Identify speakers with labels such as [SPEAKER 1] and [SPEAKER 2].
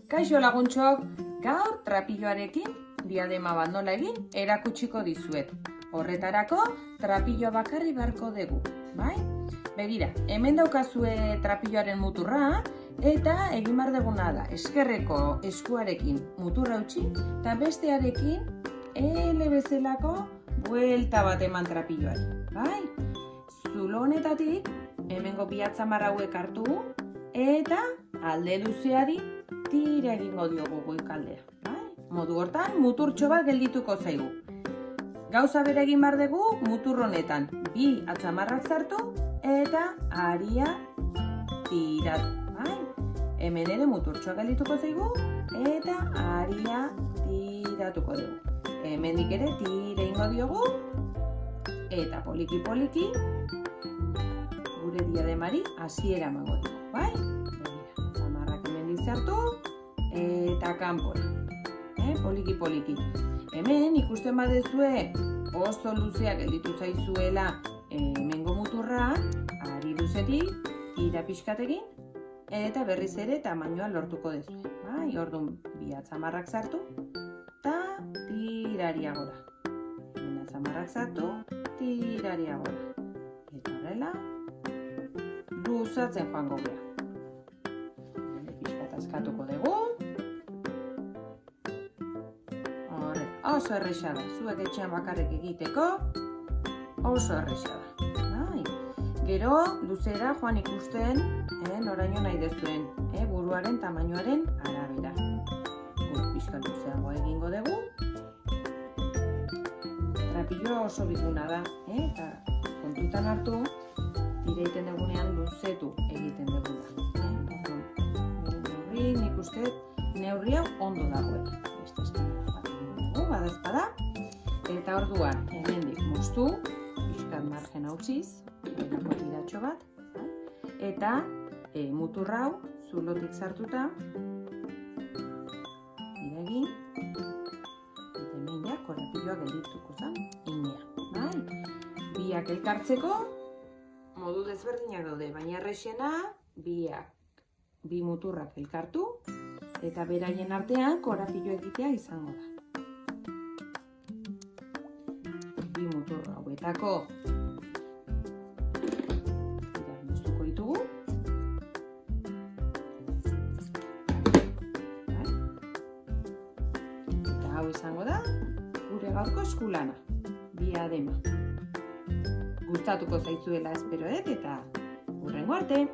[SPEAKER 1] Kaixo laguntxok, gaur trapilloarekin diadema bat nola egin erakutsiko dizuet. Horretarako trapillo bakarri beharko dugu, bai? Begira, hemen daukazue trapilloaren muturra eta egin behar duguna da eskerreko eskuarekin muturra utzi eta bestearekin ele bezalako buelta bat eman trapilloari, bai? Zulo honetatik hemengo bi atzamar hauek hartu eta alde luzeari tira egingo diogu goikaldea, bai? Modu hortan muturtxo bat geldituko zaigu. Gauza bere egin behar dugu mutur honetan bi atzamarrak sartu eta aria tiratu, bai? Hemen ere muturtxoa geldituko zaigu eta aria tiratuko dugu. Hemendik ere tira egingo diogu eta poliki-poliki gure diademari hasiera emango dugu, bai? Atzamarrak hemendik sartu eta kanpora, poliki-poliki. Hemen ikusten baduzue oso luzea gelditu zaizuela hemengo muturra, ari luzetik tira pixkat egin eta berriz ere tamainoa lortuko duzue, bai? Orduan bi atzamarrak sartu eta tiraria gora. Hemen atzamarrak sartu, tiraria gora. Eta horrela luzatzen joango gara. Pixkat askatuko dugu. Oso erresa da, zuek etxean bakarrik egiteko, oso erresa da. Gero, luzera joan ikusten, noraino nahi duzuen, buruaren tamainoaren arabera. Pixka luzeagoa egingo dugu. Trapillo oso biguna da, eta kontutan hartu, tira egiten dugunean luzetu egiten dugula. Nik uste neurri hau ondo dagoela. Badazpada, eta orduan hemendik moztu, pixkat margena utziz, erako tiratxo bat, eta muturra hau zulotik sartuta, tira egin, eta hemen ja korapilloa geldituko zen, inea. Biak elkartzeko, modu desberdinak daude, baina errexena, bi muturrak elkartu, eta beraien artean korapillo egitea izango da. Bi mutur hauetako moztuko ditugu. Eta hau izango da gure gaurko eskulana, diadema. Gustatuko zaizuela espero eta hurrengo arte!